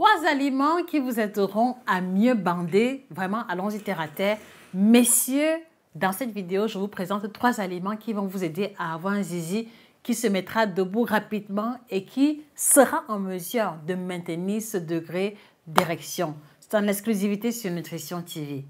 3 aliments qui vous aideront à mieux bander. Vraiment, allons-y terre à terre. Messieurs, dans cette vidéo, je vous présente 3 aliments qui vont vous aider à avoir un zizi qui se mettra debout rapidement et qui sera en mesure de maintenir ce degré d'érection. C'est en exclusivité sur Nutrition TV.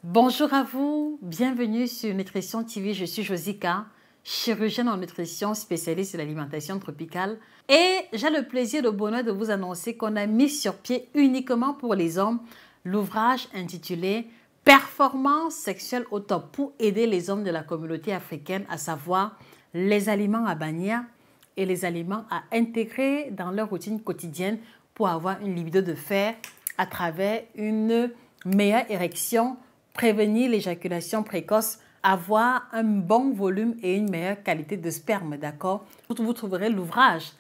Bonjour à vous, bienvenue sur Nutrition TV, je suis Josica, chirurgienne en nutrition spécialiste de l'alimentation tropicale et j'ai le plaisir et le bonheur de vous annoncer qu'on a mis sur pied uniquement pour les hommes l'ouvrage intitulé « Performance sexuelle au top » pour aider les hommes de la communauté africaine à savoir les aliments à bannir et les aliments à intégrer dans leur routine quotidienne pour avoir une libido de fer à travers une meilleure érection, prévenir l'éjaculation précoce, avoir un bon volume et une meilleure qualité de sperme, d'accord? Vous trouverez l'ouvrage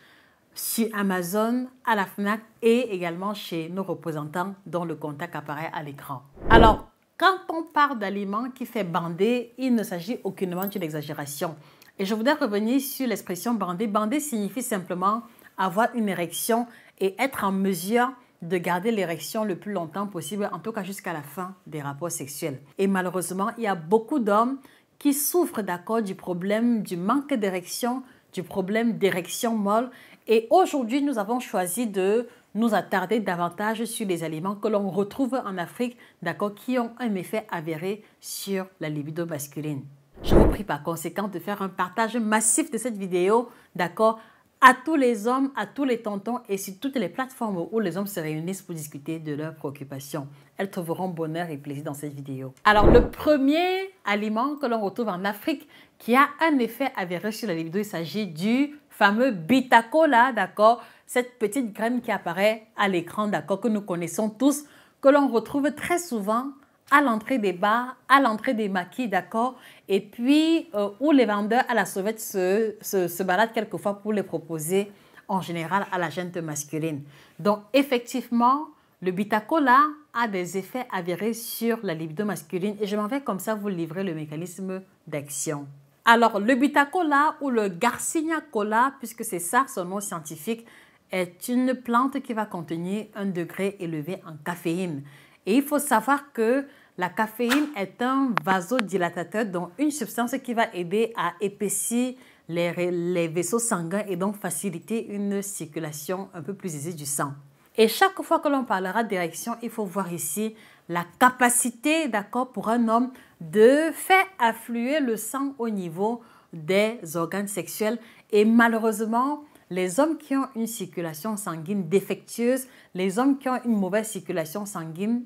sur Amazon, à la FNAC et également chez nos représentants dont le contact apparaît à l'écran. Alors, quand on parle d'aliments qui fait bander, il ne s'agit aucunement d'une exagération. Et je voudrais revenir sur l'expression bander. Bander signifie simplement avoir une érection et être en mesure de garder l'érection le plus longtemps possible, en tout cas jusqu'à la fin des rapports sexuels. Et malheureusement, il y a beaucoup d'hommes qui souffrent d'accord du problème du manque d'érection, du problème d'érection molle. Et aujourd'hui, nous avons choisi de nous attarder davantage sur les aliments que l'on retrouve en Afrique, d'accord, qui ont un effet avéré sur la libido masculine. Je vous prie par conséquent de faire un partage massif de cette vidéo, d'accord, à tous les hommes, à tous les tontons et sur toutes les plateformes où les hommes se réunissent pour discuter de leurs préoccupations. Elles trouveront bonheur et plaisir dans cette vidéo. Alors, le premier aliment que l'on retrouve en Afrique qui a un effet avéré sur la libido, il s'agit du fameux bitacola, d'accord? Cette petite graine qui apparaît à l'écran, d'accord, que nous connaissons tous, que l'on retrouve très souvent à l'entrée des bars, à l'entrée des maquis, d'accord? Et puis, où les vendeurs à la sauvette se baladent quelquefois pour les proposer, en général, à la gente masculine. Donc, effectivement, le bitacola a des effets avérés sur la libido masculine et je m'en vais comme ça vous livrer le mécanisme d'action. Alors, le bitacola ou le Garcinia cola, puisque c'est ça son nom scientifique, est une plante qui va contenir un degré élevé en caféine. Et il faut savoir que la caféine est un vasodilatateur, donc une substance qui va aider à épaissir les vaisseaux sanguins et donc faciliter une circulation un peu plus aisée du sang. Et chaque fois que l'on parlera d'érection, il faut voir ici la capacité, d'accord, pour un homme de faire affluer le sang au niveau des organes sexuels. Et malheureusement, les hommes qui ont une circulation sanguine défectueuse, les hommes qui ont une mauvaise circulation sanguine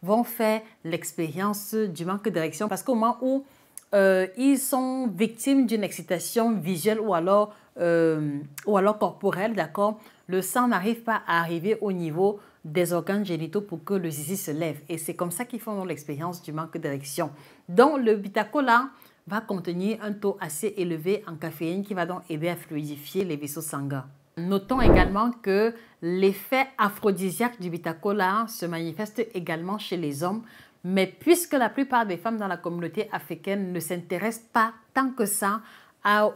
vont faire l'expérience du manque d'érection parce qu'au moment où ils sont victimes d'une excitation visuelle ou alors corporelle, d'accord, le sang n'arrive pas à arriver au niveau des organes génitaux pour que le zizi se lève. Et c'est comme ça qu'ils font l'expérience du manque d'érection. Donc, le bitacola va contenir un taux assez élevé en caféine qui va donc aider à fluidifier les vaisseaux sanguins. Notons également que l'effet aphrodisiaque du bitacola se manifeste également chez les hommes, mais puisque la plupart des femmes dans la communauté africaine ne s'intéressent pas tant que ça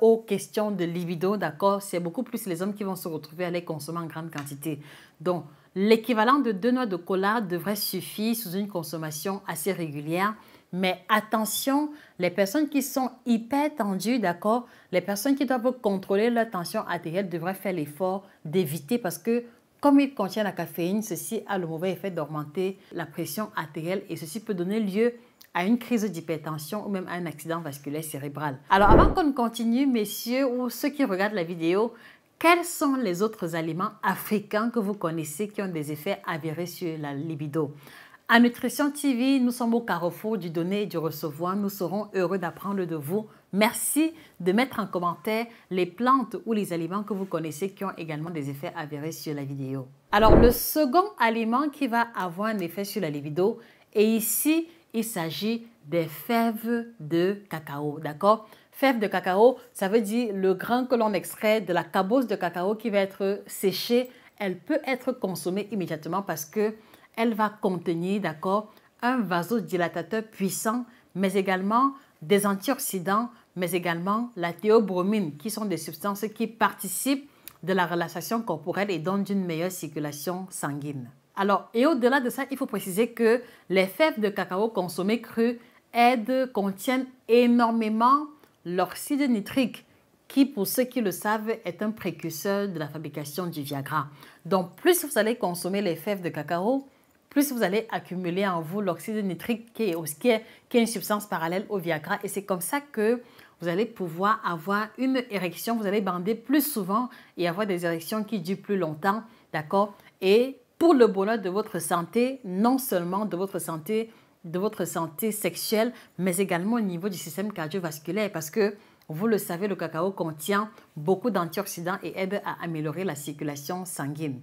aux questions de libido, d'accord, c'est beaucoup plus les hommes qui vont se retrouver à les consommer en grande quantité. Donc, l'équivalent de 2 noix de cola devrait suffire sous une consommation assez régulière. Mais attention, les personnes qui sont hyper tendues, d'accord, les personnes qui doivent contrôler leur tension artérielle devraient faire l'effort d'éviter parce que comme il contient la caféine, ceci a le mauvais effet d'augmenter la pression artérielle et ceci peut donner lieu à une crise d'hypertension ou même à un accident vasculaire cérébral. Alors avant qu'on continue, messieurs ou ceux qui regardent la vidéo, quels sont les autres aliments africains que vous connaissez qui ont des effets avérés sur la libido? À Nutrition TV, nous sommes au carrefour du donner et du recevoir. Nous serons heureux d'apprendre de vous. Merci de mettre en commentaire les plantes ou les aliments que vous connaissez qui ont également des effets avérés sur la vidéo. Alors, le second aliment qui va avoir un effet sur la libido, et ici, il s'agit des fèves de cacao, d'accord? fèves de cacao, ça veut dire le grain que l'on extrait de la cabosse de cacao qui va être séchée. Elle peut être consommée immédiatement parce qu'elle va contenir, d'accord, un vasodilatateur puissant, mais également des antioxydants, mais également la théobromine, qui sont des substances qui participent de la relaxation corporelle et donnent une meilleure circulation sanguine. Alors, et au-delà de ça, il faut préciser que les fèves de cacao consommées crues contiennent énormément l'oxyde nitrique, qui, pour ceux qui le savent, est un précurseur de la fabrication du Viagra. Donc, plus vous allez consommer les fèves de cacao, plus vous allez accumuler en vous l'oxyde nitrique qui est une substance parallèle au Viagra. Et c'est comme ça que vous allez pouvoir avoir une érection. Vous allez bander plus souvent et avoir des érections qui durent plus longtemps, d'accord? Et pour le bonheur de votre santé, non seulement de votre santé sexuelle, mais également au niveau du système cardiovasculaire, parce que vous le savez, le cacao contient beaucoup d'antioxydants et aide à améliorer la circulation sanguine.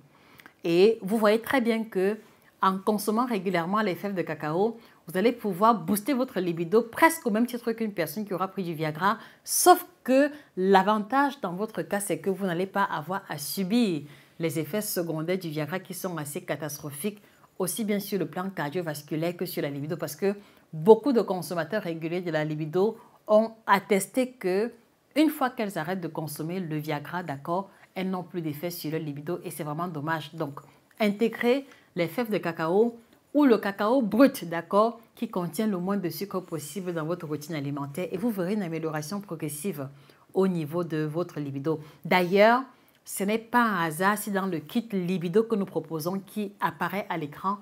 Et vous voyez très bien que en consommant régulièrement les fèves de cacao, vous allez pouvoir booster votre libido presque au même titre qu'une personne qui aura pris du Viagra, sauf que l'avantage dans votre cas, c'est que vous n'allez pas avoir à subir les effets secondaires du Viagra qui sont assez catastrophiques, aussi bien sur le plan cardiovasculaire que sur la libido, parce que beaucoup de consommateurs réguliers de la libido ont attesté que une fois qu'elles arrêtent de consommer le Viagra, d'accord, elles n'ont plus d'effet sur le libido et c'est vraiment dommage. Donc, intégrez les fèves de cacao ou le cacao brut, d'accord, qui contient le moins de sucre possible dans votre routine alimentaire et vous verrez une amélioration progressive au niveau de votre libido. D'ailleurs, ce n'est pas un hasard si dans le kit libido que nous proposons qui apparaît à l'écran,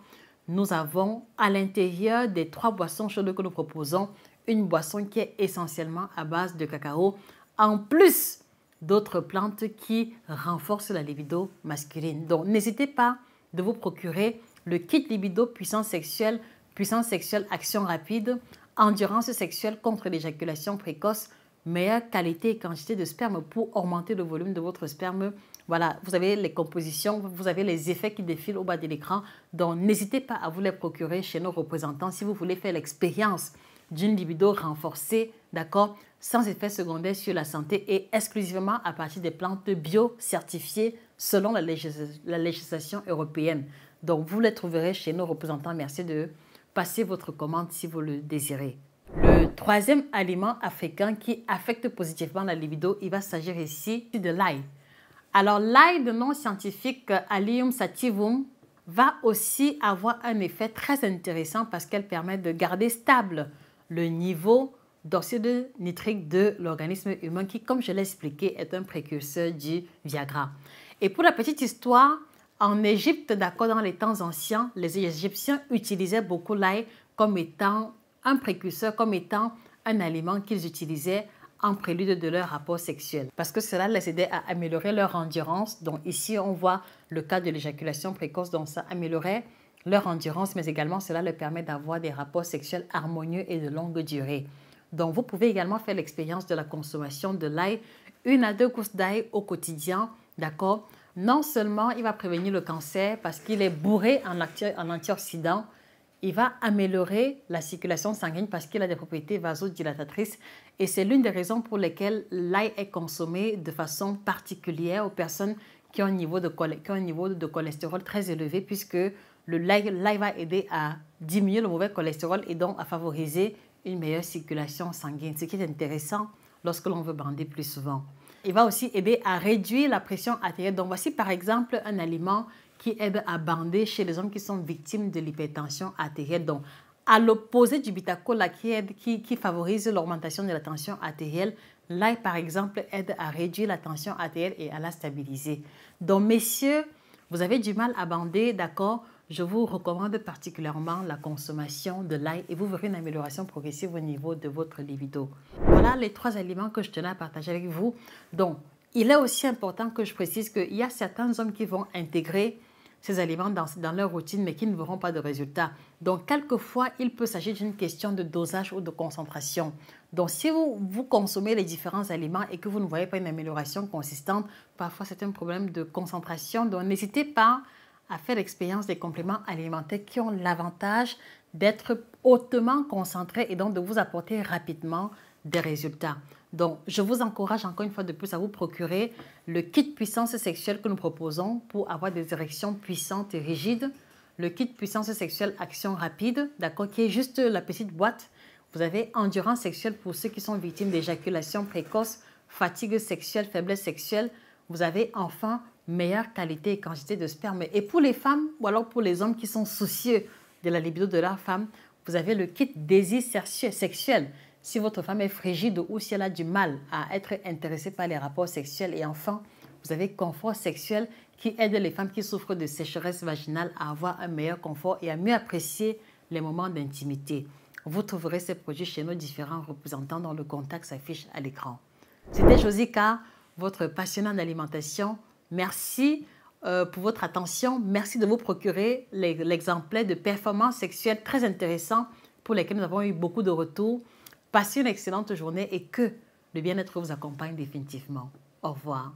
nous avons à l'intérieur des 3 boissons chaudes que nous proposons, une boisson qui est essentiellement à base de cacao, en plus d'autres plantes qui renforcent la libido masculine. Donc, n'hésitez pas de vous procurer le kit libido puissance sexuelle action rapide, endurance sexuelle contre l'éjaculation précoce, meilleure qualité et quantité de sperme pour augmenter le volume de votre sperme. Voilà, vous avez les compositions, vous avez les effets qui défilent au bas de l'écran. Donc, n'hésitez pas à vous les procurer chez nos représentants si vous voulez faire l'expérience d'une libido renforcée, d'accord, sans effet secondaire sur la santé et exclusivement à partir des plantes bio certifiées selon la législation européenne. Donc, vous les trouverez chez nos représentants. Merci de passer votre commande si vous le désirez. Le troisième aliment africain qui affecte positivement la libido, il va s'agir ici de l'ail. Alors, l'ail de nom scientifique Allium sativum va aussi avoir un effet très intéressant parce qu'elle permet de garder stable le niveau d'oxyde nitrique de l'organisme humain qui, comme je l'ai expliqué, est un précurseur du Viagra. Et pour la petite histoire, en Égypte, d'accord, dans les temps anciens, les Égyptiens utilisaient beaucoup l'ail comme étant un précurseur, comme étant un aliment qu'ils utilisaient en prélude de leur rapport sexuel. Parce que cela les aidait à améliorer leur endurance. Donc ici, on voit le cas de l'éjaculation précoce, donc ça améliorait leur endurance, mais également cela leur permet d'avoir des rapports sexuels harmonieux et de longue durée. Donc vous pouvez également faire l'expérience de la consommation de l'ail, 1 à 2 gousses d'ail au quotidien, d'accord. Non seulement il va prévenir le cancer parce qu'il est bourré en antioxydants, il va améliorer la circulation sanguine parce qu'il a des propriétés vasodilatatrices et c'est l'une des raisons pour lesquelles l'ail est consommé de façon particulière aux personnes qui ont un niveau de cholestérol très élevé puisque l'ail va aider à diminuer le mauvais cholestérol et donc à favoriser une meilleure circulation sanguine, ce qui est intéressant lorsque l'on veut bander plus souvent. Il va aussi aider à réduire la pression artérielle. Donc voici par exemple un aliment qui aide à bander chez les hommes qui sont victimes de l'hypertension artérielle. Donc à l'opposé du bêta-cola qui favorise l'augmentation de la tension artérielle, l'ail par exemple aide à réduire la tension artérielle et à la stabiliser. Donc messieurs, vous avez du mal à bander, d'accord? Je vous recommande particulièrement la consommation de l'ail et vous verrez une amélioration progressive au niveau de votre libido. Voilà les 3 aliments que je tenais à partager avec vous. Donc, il est aussi important que je précise qu'il y a certains hommes qui vont intégrer ces aliments dans leur routine mais qui ne verront pas de résultats. Donc, quelquefois, il peut s'agir d'une question de dosage ou de concentration. Donc, si vous consommez les différents aliments et que vous ne voyez pas une amélioration consistante, parfois c'est un problème de concentration. Donc, n'hésitez pas à faire l'expérience des compléments alimentaires qui ont l'avantage d'être hautement concentrés et donc de vous apporter rapidement des résultats. Donc, je vous encourage encore une fois de plus à vous procurer le kit puissance sexuelle que nous proposons pour avoir des érections puissantes et rigides. Le kit puissance sexuelle action rapide, d'accord, qui est juste la petite boîte. Vous avez endurance sexuelle pour ceux qui sont victimes d'éjaculation précoce, fatigue sexuelle, faiblesse sexuelle. Vous avez enfin meilleure qualité et quantité de sperme. Et pour les femmes ou alors pour les hommes qui sont soucieux de la libido de leur femme, vous avez le kit désir sexuel. Si votre femme est frigide ou si elle a du mal à être intéressée par les rapports sexuels. Et enfin, vous avez confort sexuel qui aide les femmes qui souffrent de sécheresse vaginale à avoir un meilleur confort et à mieux apprécier les moments d'intimité. Vous trouverez ces produits chez nos différents représentants dont le contact s'affiche à l'écran. C'était Josica, votre passionnée en alimentation. Merci pour votre attention. Merci de vous procurer l'exemplaire de performance sexuelle très intéressant pour lesquels nous avons eu beaucoup de retours. Passez une excellente journée et que le bien-être vous accompagne définitivement. Au revoir.